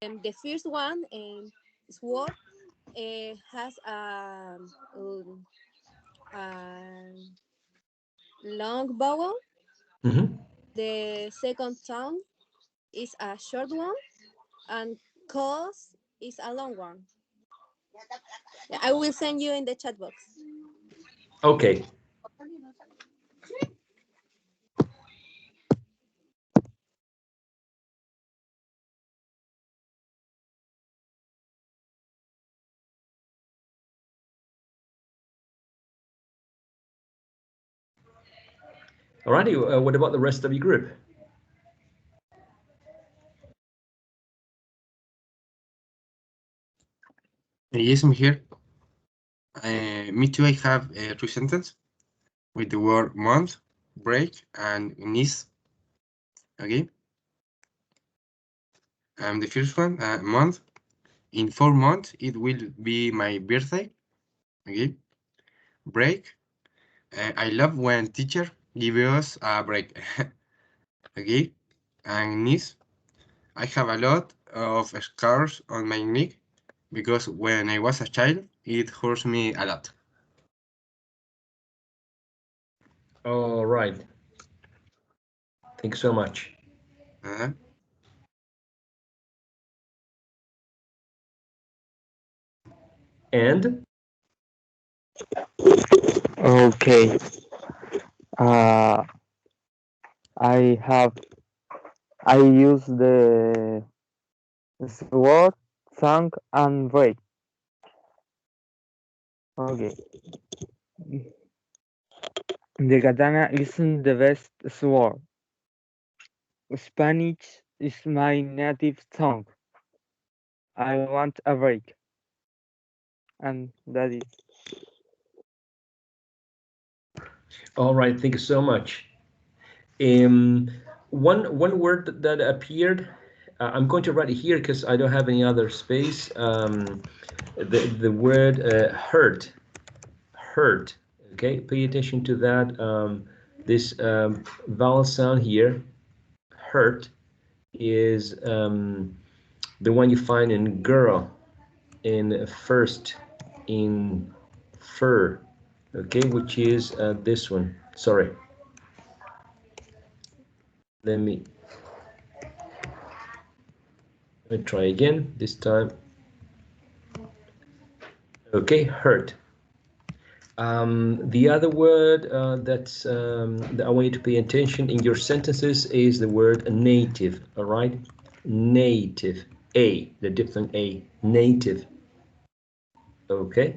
The first one, sword, has a long vowel. Mm-hmm. The second tongue is a short one, and cause is a long one. Yeah, I will send you in the chat box. Okay. Alrighty. What about the rest of your group? Yes, I'm here. Me too. I have two sentences with the word month, break, and niece. Okay. The first one, month. In 4 months, it will be my birthday. Okay. Break. I love when teacher give us a break. Okay. And niece. I have a lot of scars on my neck because when I was a child, it hurts me a lot. All right. Thanks so much. Uh, And Okay. Uh, I have I use the sword, thumb, and break. Okay. The katana isn't the best sword. Spanish is my native tongue. I want a break, and that is. all right. Thank you so much. Um, one word that appeared. I'm going to write it here because I don't have any other space. The word hurt. Hurt. Okay. Pay attention to that. This vowel sound here. Hurt is the one you find in girl, in first, in fur, okay, which is this one. Sorry, let me try again this time. Okay, hurt. The other word that I want you to pay attention in your sentences is the word native. All right, native. A, the diphthong A, native. Okay,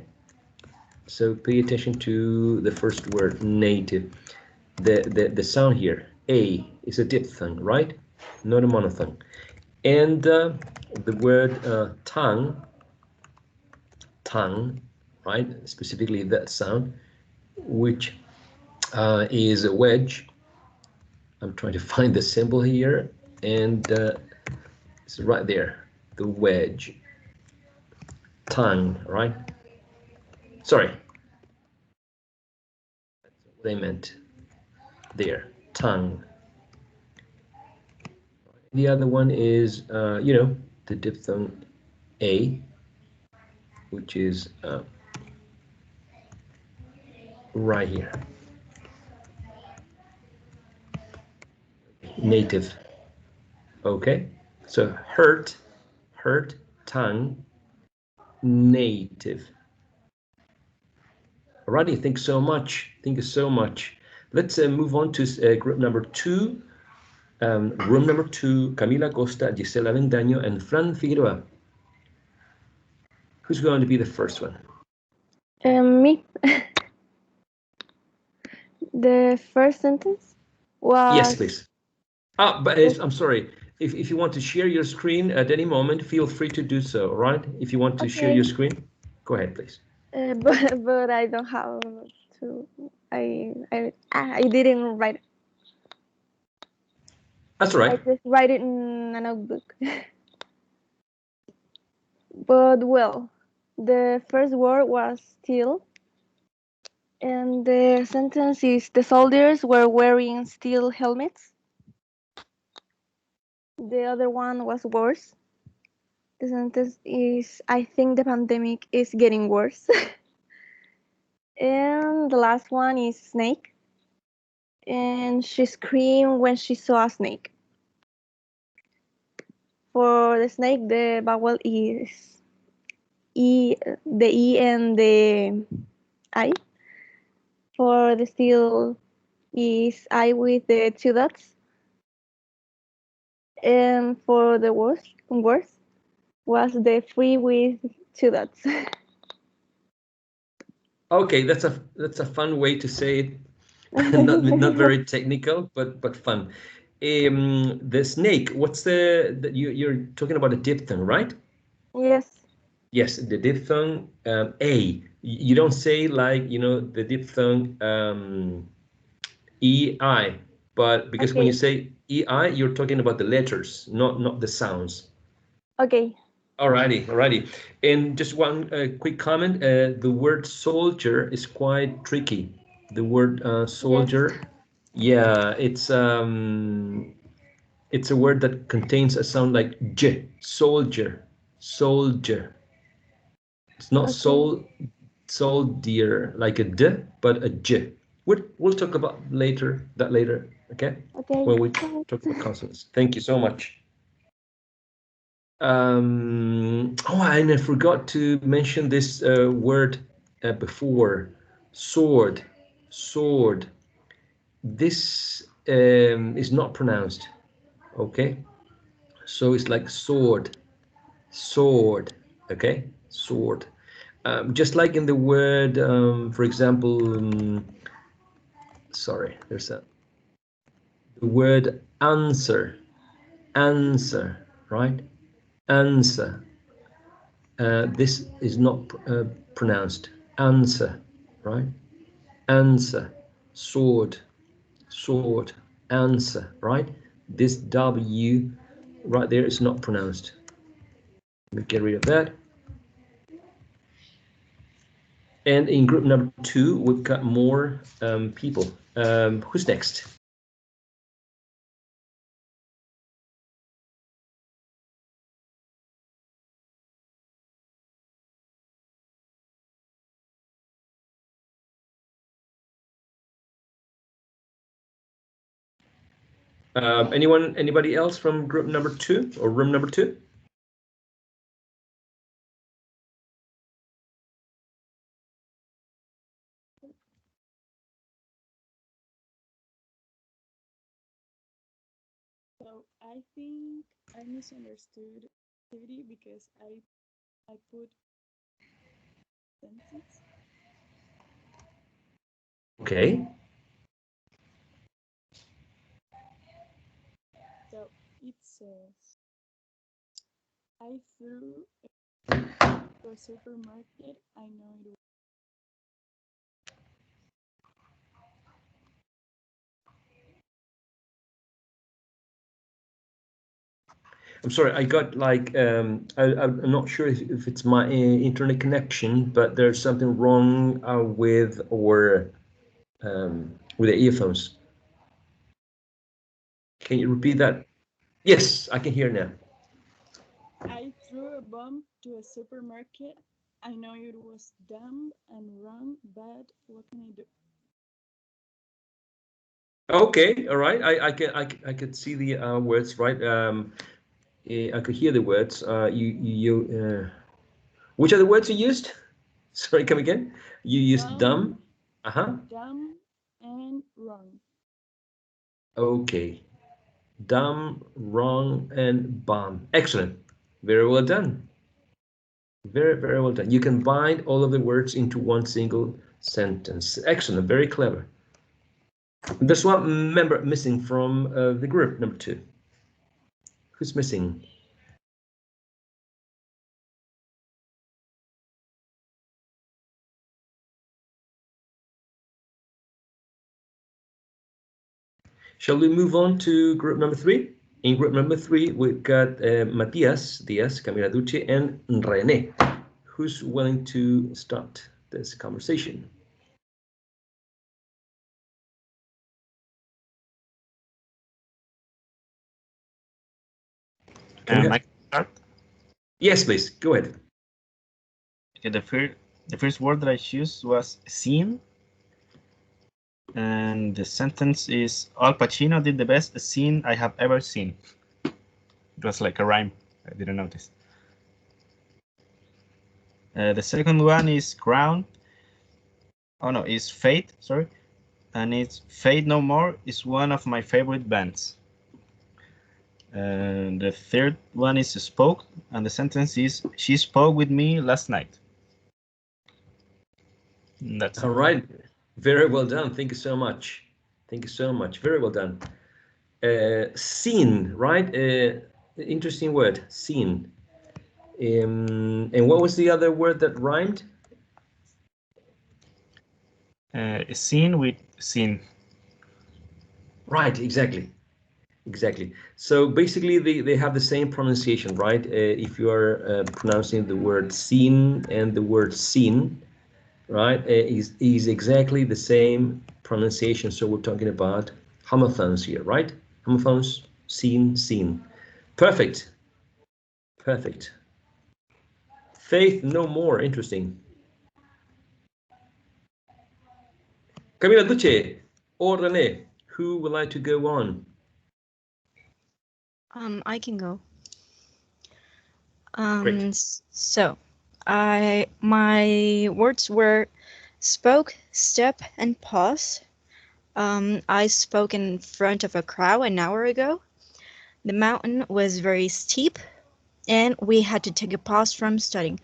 so pay attention to the first word, native. The sound here, A, is a diphthong, right? Not a monophthong. And the word tongue, right? Specifically that sound, which is a wedge. I'm trying to find the symbol here, and it's right there, the wedge. Tongue, right? Sorry, that's what I meant. There, tongue. The other one is, the diphthong A, which is right here. Native. Okay, so hurt, tongue, native. Alrighty, thanks so much. Thank you so much. Let's move on to group number two. Room number two, Camila Costa, Gisela Vendaño, and Fran Figueroa. Who's going to be the first one? Me. The first sentence Yes, was please. But I'm sorry. If you want to share your screen at any moment, feel free to do so, all right? If you want to share okay, your screen, go ahead, please. but I don't have to. I didn't write it. That's all I right. just write it in a notebook. But well, the first word was steel, and the sentence is the soldiers were wearing steel helmets. The other one was worse. The sentence is, I think the pandemic is getting worse. And the last one is snake. And she screamed when she saw a snake. For the snake, the vowel is E, the E and the I. For the seal is I with the two dots. And for the worst was the free with two dots. Okay, that's a fun way to say it. Not very technical, but fun. The snake. What's you're talking about a diphthong, right? Yes. Yes, the diphthong a. You don't say like the diphthong ei, but because when you Okay. say ei, you're talking about the letters, not the sounds. Okay. Alrighty. And just one quick comment. The word soldier is quite tricky. The word Yes. soldier, yeah, it's a word that contains a sound like j, soldier, soldier. It's not Okay. soldier like a d, but a j. We'll talk about that later, okay? Okay. When we talk Thanks. about consonants. Thank you so much. And I forgot to mention this word before. Sword. Sword. This is not pronounced. Okay? So it's like sword. Sword. Okay? Sword. Just like in the word, for example, sorry, there's the word answer. Answer. Right? Answer. This is not pronounced. Answer, right? Answer, sword, sword, answer, right? This W right there is not pronounced. Let me get rid of that. And in group number 2, we've got more people. Who's next? Anybody else from group number 2 or room number 2? So I think I misunderstood activity because I put sentence. Okay. So it says I threw to a supermarket. I know it. I'm sorry, I got like I'm not sure if it's my internet connection, but there's something wrong with the earphones. Can you repeat that? Yes, I can hear now. I threw a bomb to a supermarket. I know it was dumb and wrong, but what can I do? Okay, all right. I could see the words, right? I could hear the words. Which are the words you used? Sorry, come again. You used dumb. Dumb, Uh-huh. dumb, and wrong. Okay. Dumb, wrong, and bomb. Excellent. Very well done. Very well done. You can bind all of the words into one single sentence. Excellent. Very clever. There's one member missing from the group, number 2. Who's missing? Shall we move on to group number 3? In group number 3, we've got Matias Diaz, Camila Duce, and Rene. Who's willing to start this conversation? I can start. Yes, please, go ahead. Okay, the first word that I choose was seen, and the sentence is Al Pacino did the best scene I have ever seen. It was like a rhyme. I didn't notice. The second one is Crown. Oh no, is Fate. Sorry, and it's Fate No More is one of my favorite bands. And the third one is Spoke, and the sentence is She spoke with me last night. And that's All it. right, very well done. Thank you so much. Thank you so much. Very well done. Scene, right? Interesting word, scene. And what was the other word that rhymed? Scene with scene. Right, exactly. Exactly. So basically, they have the same pronunciation, right? If you are pronouncing the word seen and the word seen, right, is exactly the same pronunciation. So we're talking about homophones here, right? Homophones, seen, seen. Perfect. Perfect. Faith no more. Interesting. Camila Duce or Rene, who would like to go on? I can go. Great. So, my words were spoke, step, and pause. I spoke in front of a crowd an hour ago. The mountain was very steep, and we had to take a pause from studying.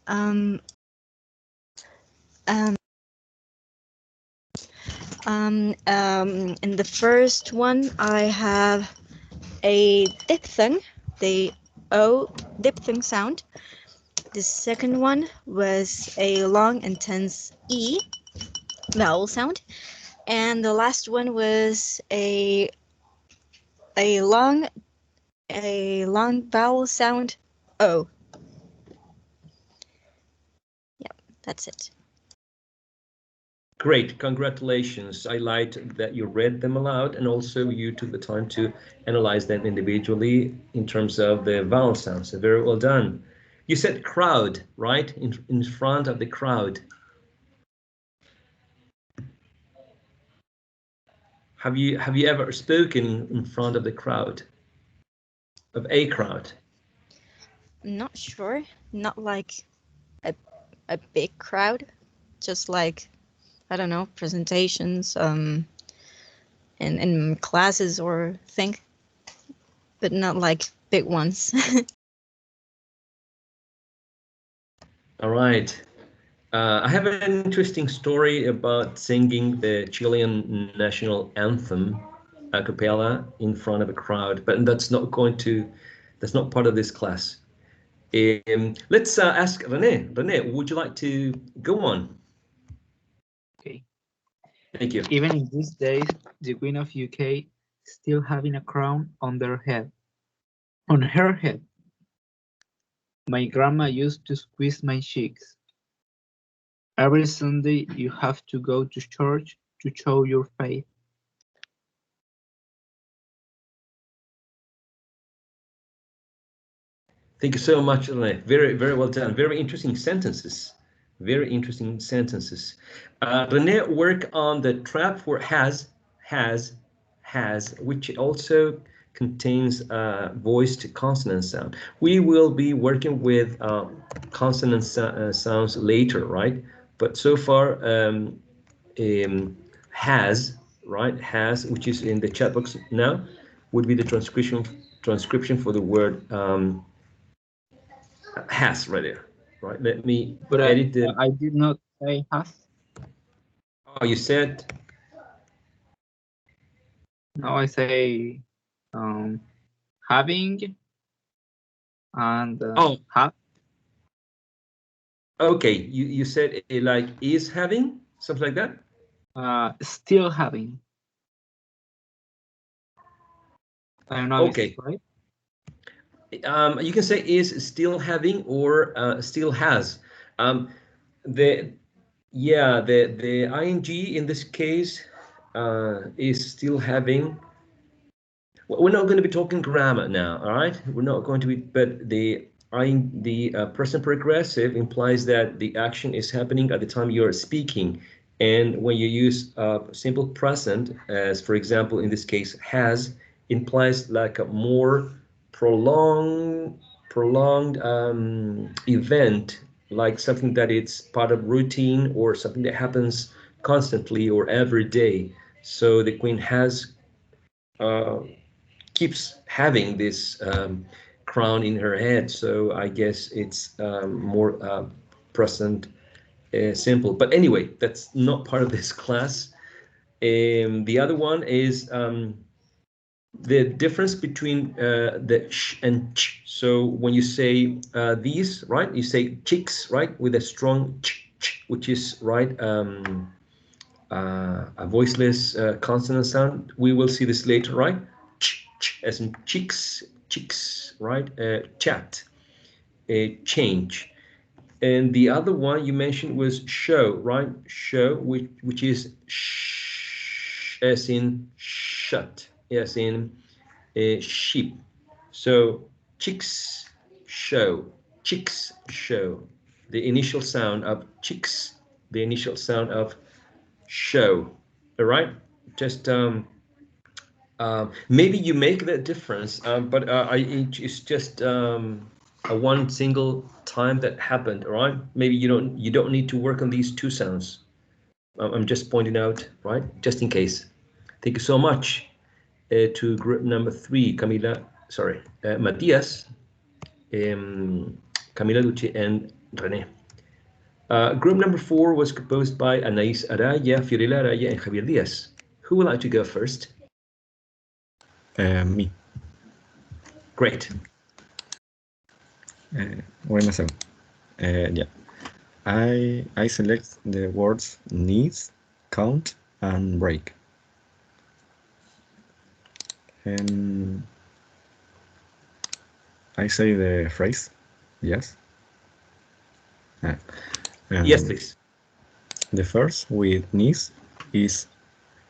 Um, um, in the first one, I have a diphthong, the O diphthong sound. The second one was a long, intense E vowel sound, and the last one was a long vowel sound O. Yep, that's it. Great, congratulations. I liked that you read them aloud and also you took the time to analyze them individually in terms of the vowel sounds. So very well done. You said crowd, right? In front of the crowd. Have you ever spoken in front of the crowd? Of a crowd? I'm not sure. Not like a big crowd, just like I don't know presentations in classes or thing, but not like big ones. All right. I have an interesting story about singing the Chilean national anthem a cappella in front of a crowd, but that's not part of this class. Let's ask Rene. Rene, would you like to go on? Okay. Thank you. Even in these days, the Queen of UK still having a crown on her head. My grandma used to squeeze my cheeks. Every Sunday you have to go to church to show your faith. Thank you so much, Rene. Very, very well done. Very interesting sentences. Very interesting sentences. Rene worked on the trap for has, which also contains voiced consonant sound. We will be working with consonant sounds later, right? But so far, has, right? Has, which is in the chat box now, would be the transcription for the word has right there. Right. Let me But edit the. I did not say has. Oh, you said. No, I say having and Oh, have. okay. You said like is having something like that. Still having. I don't know if it's Okay. right. You can say is still having or still has. The the ing in this case is still having. We're not going to be talking grammar now, all right? We're not going to be, but the the present progressive implies that the action is happening at the time you're speaking. And when you use simple present, as for example, in this case, has, implies like a more prolonged event, like something that it's part of routine or something that happens constantly or every day. So the queen has keeps having this crown in her head. So I guess it's more present simple. But anyway, that's not part of this class. The other one is the difference between the sh and ch. So when you say these, right, you say chicks, right, with a strong ch, which is, right, a voiceless consonant sound. We will see this later, right? Ch, ch, as in chicks, right? Chat, change. And the other one you mentioned was show, right? Show, which is sh, as in shut, as in sheep. So chicks show. The initial sound of chicks, the initial sound of show. All right, just maybe you make that difference, but it's just a one single time that happened. All right, maybe you don't need to work on these two sounds. I'm just pointing out, right, just in case. Thank you so much to group number 3, Camila, sorry, Matias, Camila Luce, and Rene. Group number 4 was composed by Anais Araya, Fiorella Araya, and Javier Diaz. Who would like to go first? Me. Great. Wait a second. Yeah. I select the words needs, count, and break. And I say the phrase. Yes. Yes, please. The first with knees is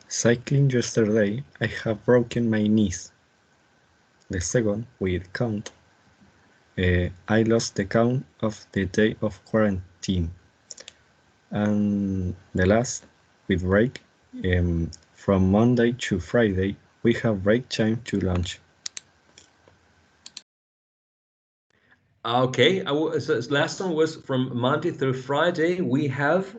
cycling yesterday. I have broken my knees. The second with count. I lost the count of the day of quarantine. And the last with break. From Monday to Friday, we have break time to lunch. Okay, so last one was from Monday through Friday. We have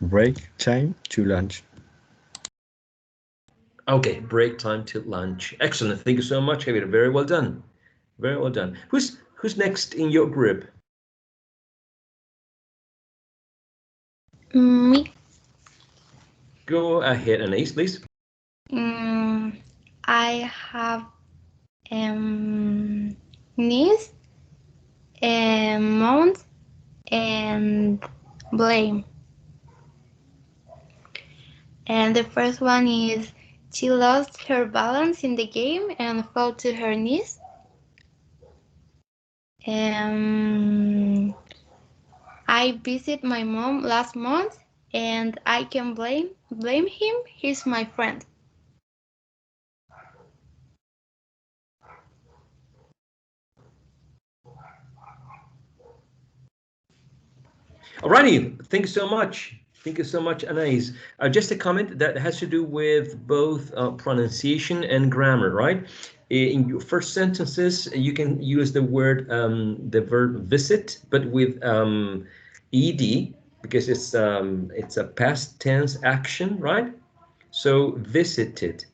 Break time to lunch. okay, break time to lunch. Excellent. Thank you so much, Javier. Very well done. Very well done. Who's next in your group? Me. Go ahead, Anais, please. I have niece, mount, and blame. And the first one is she lost her balance in the game and fell to her knees. I visited my mom last month and I can blame him. He's my friend. Alrighty, thank you so much. Thank you so much, Anais. Just a comment that has to do with both pronunciation and grammar, right? In your first sentences, you can use the word, the verb visit, but with ed, because it's a past tense action, right? So visited,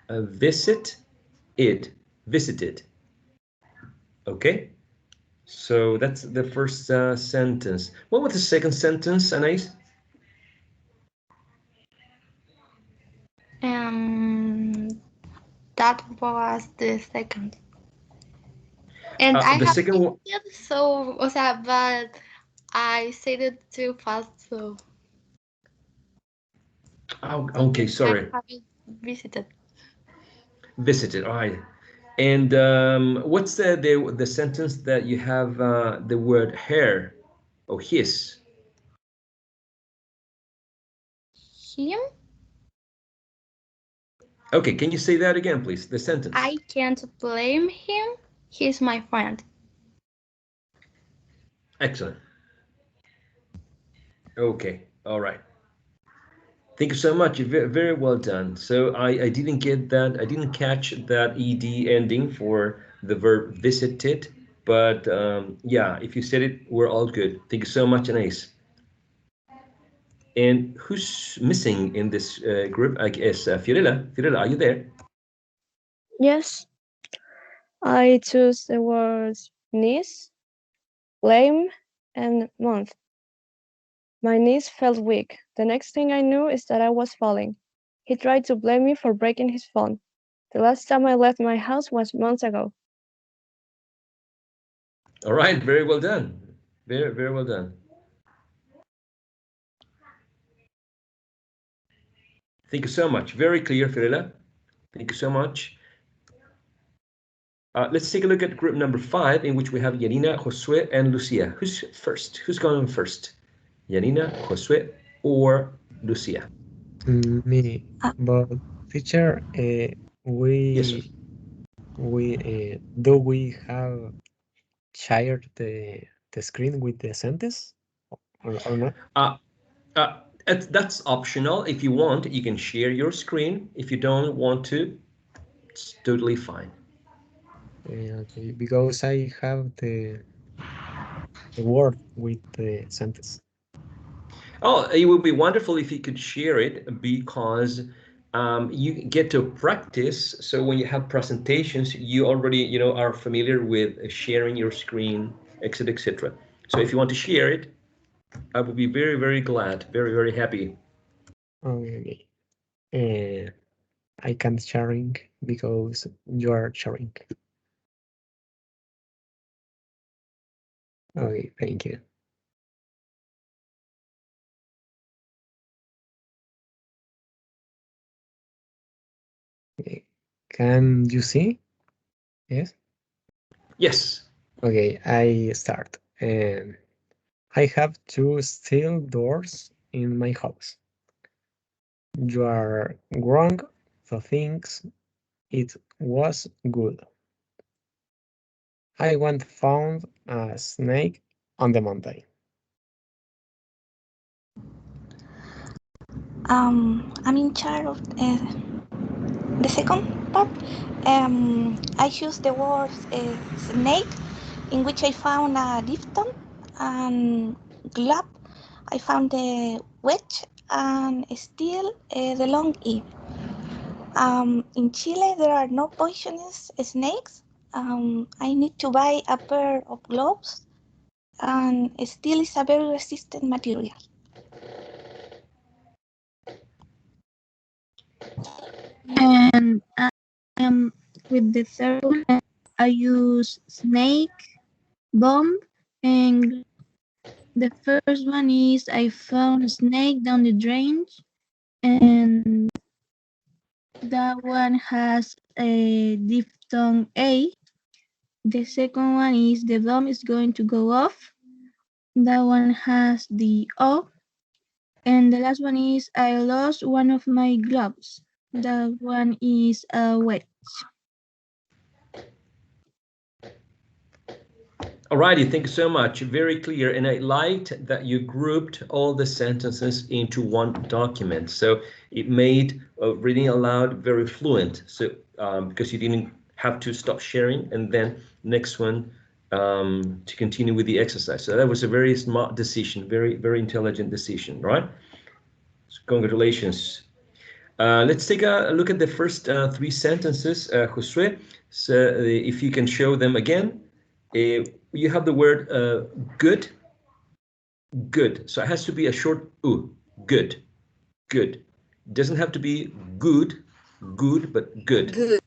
visit it, visited. Okay. So that's the first sentence. What was the second sentence, Anais? That was the second. And I The have second one. visited, so, o sea, but I said it too fast, so. Oh, okay, sorry. I haven't visited. Visited. All right. And what's the sentence that you have the word her or his? Him? Okay, can you say that again, please? The sentence. I can't blame him. He's my friend. Excellent. Okay, all right. Thank you so much. Very, very well done. So I didn't get that. I didn't catch that ed ending for the verb visited. But yeah, if you said it, we're all good. Thank you so much, Anais. And who's missing in this group? I guess Fiorella. Fiorella, are you there? Yes, I choose the words niece, blame, and month. My knees felt weak. The next thing I knew is that I was falling. He tried to blame me for breaking his phone. The last time I left my house was months ago. All right, very well done. Very, very well done. Thank you so much. Very clear, Fiorella. Thank you so much. Let's take a look at group number 5, in which we have Yanina, Josue, and Lucia. Who's first? Who's going first? Yanina, Josue, or Lucia? Me. But teacher, Yes, sir. we have shared the screen with the sentence or not? Uh, that's optional. If you want, you can share your screen. If you don't want to, it's totally fine. Okay, because I have the word with the sentence. Oh, it would be wonderful if you could share it, because you get to practice. So when you have presentations, you already, are familiar with sharing your screen, etc., etc. So if you want to share it, I would be very, very glad, very, very happy. Okay. Uh, I can't sharing because you are sharing. Okay, thank you. Okay. Can you see? Yes. Yes. Okay, I start. I have two steel doors in my house. You are wrong to think it was good. I once found a snake on the mountain. I'm in charge of the second part. I choose the word snake, in which I found a diphthong and glove. I found the wedge and still the long E. In Chile, there are no poisonous snakes. I need to buy a pair of gloves, and steel is a very resistant material. And with the third one, I use snake, bomb, and the first one is I found a snake down the drain, and that one has a diphthong A. The second one is the bomb is going to go off. That one has the O. And the last one is I lost one of my gloves. That one is a wedge. Alrighty, thank you so much. Very clear. And I liked that you grouped all the sentences into one document. So it made reading aloud very fluent. So because you didn't have to stop sharing and then next one to continue with the exercise. So that was a very smart decision, very, very intelligent decision, right? So congratulations. Let's take a look at the first 3 sentences, Josue. So if you can show them again. You have the word good, good. So it has to be a short oo, good, good. It doesn't have to be good, good, but good. Good.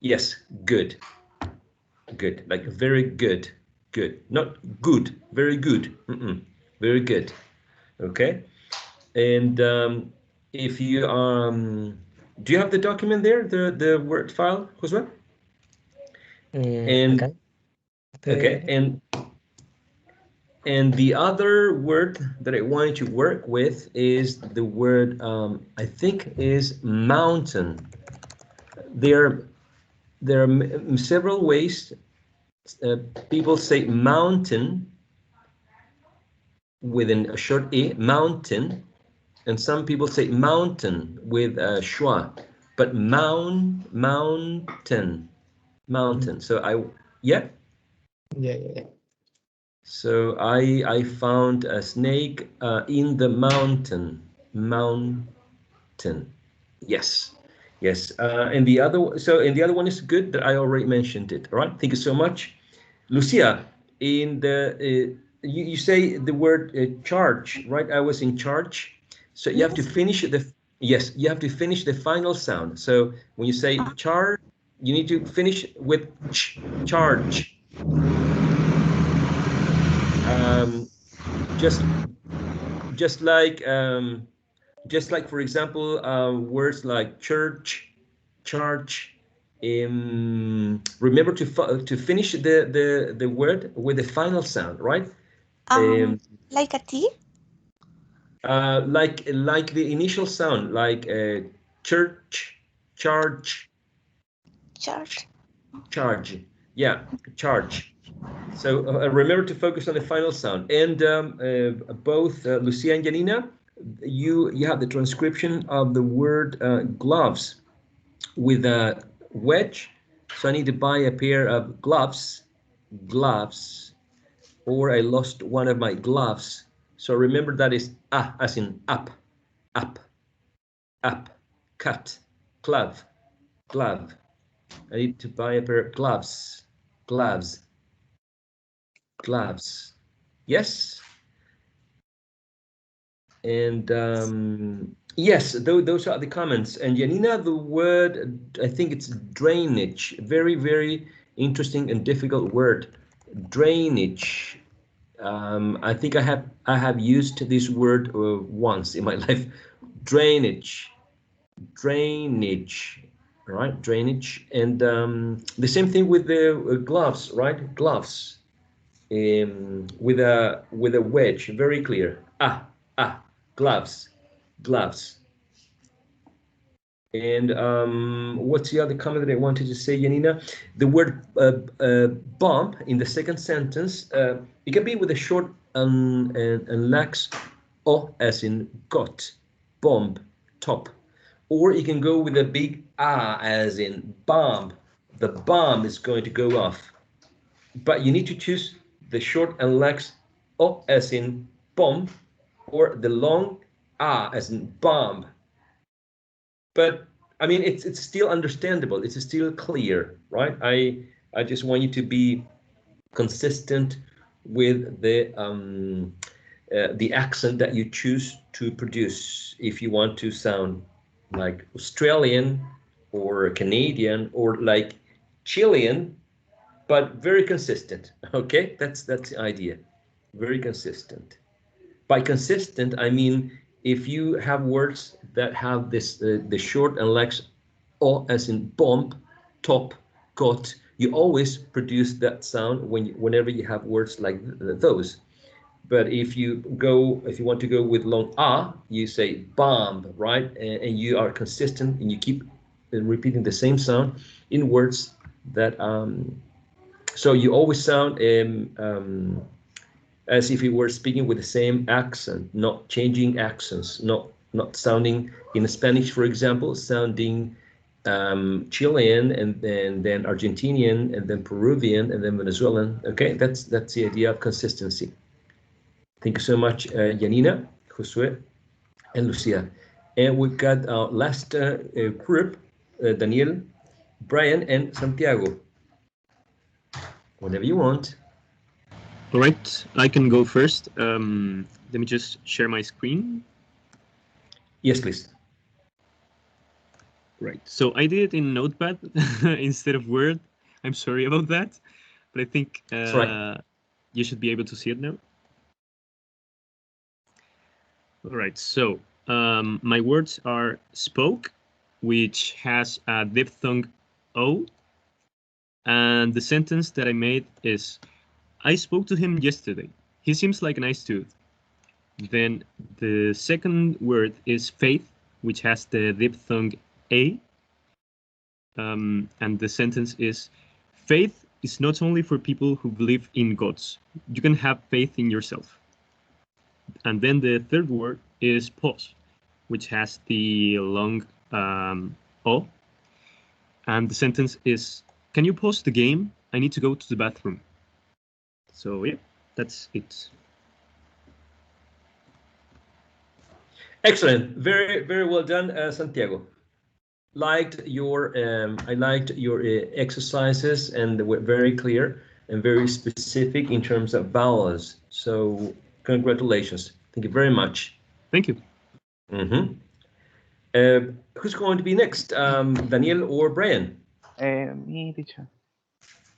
Yes, good, good. Like very good, good. Not good, very good. Very good. Okay. And if you do you have the document there, the word file, Josue? And Okay. okay, and the other word that I want you to work with is the word, I think is mountain. there are several ways people say mountain with a short e, mountain, and some people say mountain with a schwa, but mountain. So yeah. Yeah. So I found a snake in the mountain. Mountain. Yes. Yes. And the other one is good that I already mentioned it. All right. Thank you so much. Lucia, in the you say the word charge, right? I was in charge. So you have to finish you have to finish the final sound. So when you say charge, you need to finish with charge. Um, just just like for example words like church, charge. Remember to finish the word with the final sound, right? Like a T? Like the initial sound, like church, charge, Charge. charge. Yeah, charge. So remember to focus on the final sound. And both Lucia and Janina, you have the transcription of the word gloves with a wedge. So I need to buy a pair of gloves, or I lost one of my gloves. So remember that is as in up, up, up, cut, glove, glove. I need to buy a pair of gloves, gloves, gloves. Yes. And yes, those are the comments. And Janina, the word, I think it's drainage. Very, very interesting and difficult word. Drainage. I think I have used this word once in my life. Drainage, drainage, right? Drainage, and the same thing with the gloves, right? Gloves, with a wedge, very clear. Gloves, gloves. And what's the other comment that I wanted to say, Janina? The word bomb in the second sentence, it can be with a short and lax o as in got, bomb, top. Or it can go with a big as in bomb. The bomb is going to go off. But you need to choose the short and lax o as in bomb, or the long as in bomb. But I mean, it's still understandable. It's still clear, right? I just want you to be consistent with the accent that you choose to produce. If you want to sound like Australian or Canadian or like Chilean, but very consistent. Okay, that's the idea. Very consistent. By consistent, I mean if you have words that have this the short and lax o as in bomb, top, got, you always produce that sound whenever you have words like those. But if you want to go with long you say bomb, right? And you are consistent and you keep repeating the same sound in words that so you always sound as if you were speaking with the same accent, not changing accents, not sounding in Spanish, for example, sounding Chilean and then Argentinian and then Peruvian and then Venezuelan. Okay, that's the idea of consistency. Thank you so much, Janina, Josue, and Lucia. And we've got our last group, Daniel, Brian, and Santiago. Whenever you want. All right, I can go first. Let me just share my screen. Yes, please. Right, so I did it in Notepad instead of Word. I'm sorry about that, but I think you should be able to see it now. All right, so my words are spoke, which has a diphthong O, and the sentence that I made is, I spoke to him yesterday. He seems like a nice dude. Then the second word is faith, which has the diphthong A, and the sentence is, faith is not only for people who believe in gods. You can have faith in yourself. And then the third word is pause, which has the long O. And the sentence is, can you pause the game? I need to go to the bathroom. So yeah, that's it. Excellent. Very, very well done, Santiago. I liked your exercises, and they were very clear and very specific in terms of vowels. So congratulations. Thank you very much. Thank you. Mm-hmm. Who's going to be next, Daniel or Brian? Me, teacher.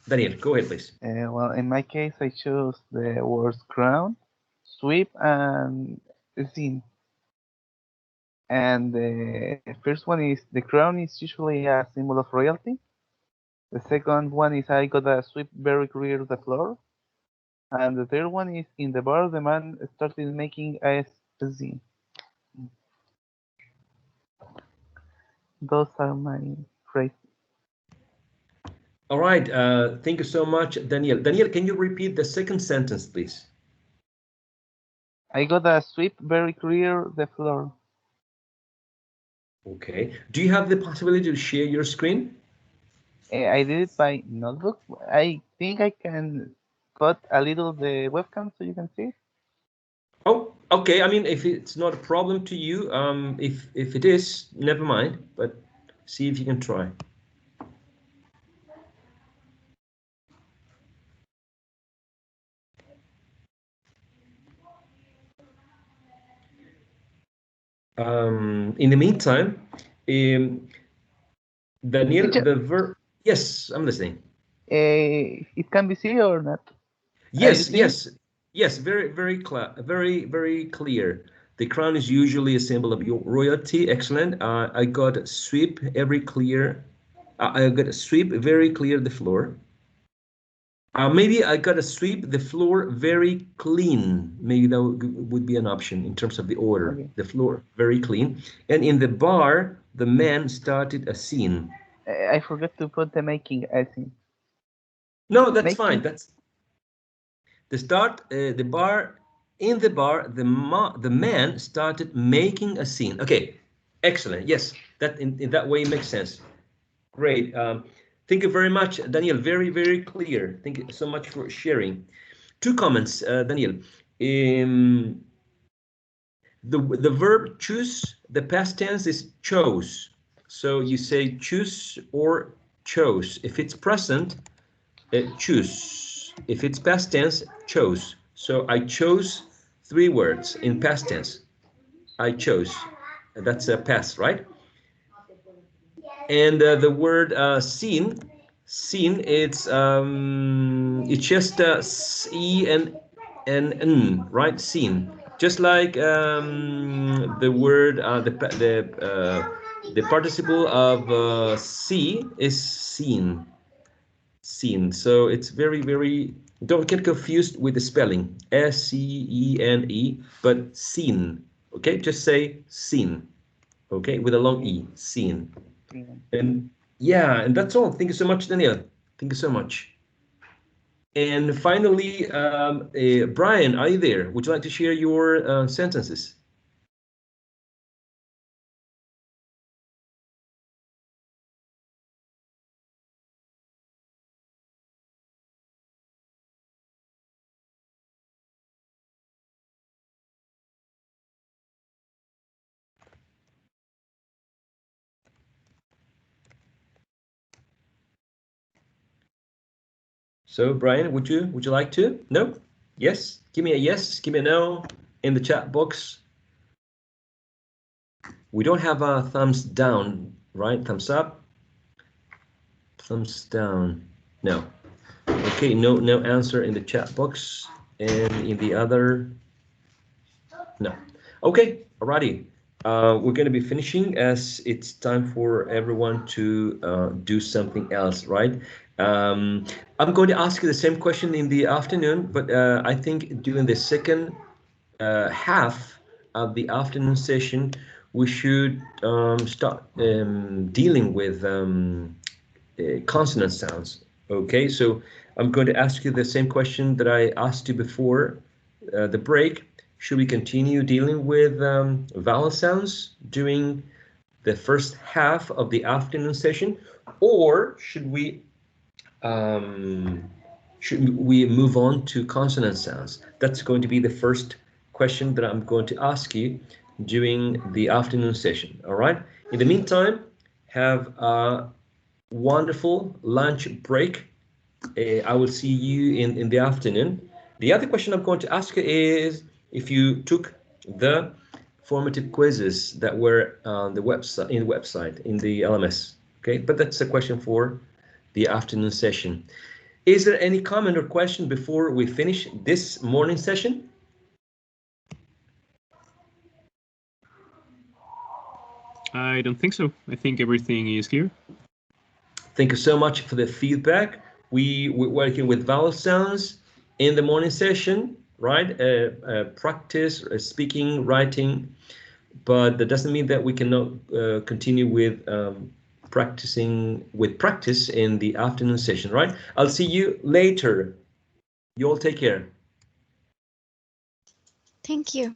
Daniel, go ahead, please. Well, in my case, I chose the words crown, sweep, and scene. And the first one is the crown is usually a symbol of royalty. The second one is I got a sweep very clear the floor. And the third one is in the bar, the man started making a scene. Those are my phrases. All right. Thank you so much, Daniel. Daniel, can you repeat the second sentence, please? I got a sweep very clear the floor. Okay. Do you have the possibility to share your screen? I did it by notebook. I think I can cut a little the webcam so you can see it. Oh, okay. I mean, if it's not a problem to you, if it is, never mind. But see if you can try. In the meantime, Daniel, Teacher, the verb. Yes, I'm listening. it can be seen or not? Yes, yes, yes. Very, very clear. The crown is usually a symbol of your royalty. Excellent. I got sweep every clear. I got a sweep very clear the floor. Maybe I got to sweep the floor very clean. Maybe that would be an option in terms of the order. Okay. The floor very clean. And in the bar, the man started a scene. I forgot to put the making, I think. No, that's making. fine. That's the start. The bar. In the bar, the man started making a scene. Okay, excellent. Yes, that in that way makes sense. Great. Thank you very much, Daniel. Very, very clear. Thank you so much for sharing. Two comments, Daniel. The verb choose, the past tense is chose. So you say choose or chose. If it's present, choose. If it's past tense, chose. So I chose 3 words in past tense. I chose. That's a past, right? And the word seen, it's just e and n, right? Seen, just like the word the participle of see is seen, So it's very, don't get confused with the spelling, SCENE, but seen. Okay, just say seen. Okay, with a long e, seen. And yeah, and that's all. Thank you so much, Daniel. Thank you so much. And finally, Brian, are you there? Would you like to share your sentences? So, Brian, would you like to? No? Yes? Give me a yes, give me a no in the chat box. We don't have a thumbs down, right? Thumbs up. Thumbs down. No. Okay, no answer in the chat box. And in the other, no. Okay, alrighty. We're going to be finishing as it's time for everyone to do something else, right? I'm going to ask you the same question in the afternoon, but I think during the second half of the afternoon session, we should start dealing with consonant sounds. Okay, so I'm going to ask you the same question that I asked you before the break. Should we continue dealing with vowel sounds during the first half of the afternoon session, or um, should we move on to consonant sounds? That's going to be the first question that I'm going to ask you during the afternoon session. All right. In the meantime, have a wonderful lunch break. I will see you in the afternoon. The other question I'm going to ask you is if you took the formative quizzes that were on the website in the LMS. Okay, but that's a question for the afternoon session. Is there any comment or question before we finish this morning session? I don't think so. I think everything is clear. Thank you so much for the feedback. We're working with vowel sounds in the morning session, right? Practice speaking, writing, but that doesn't mean that we cannot continue with practicing with practice in the afternoon session, right? I'll see you later. You all take care. Thank you.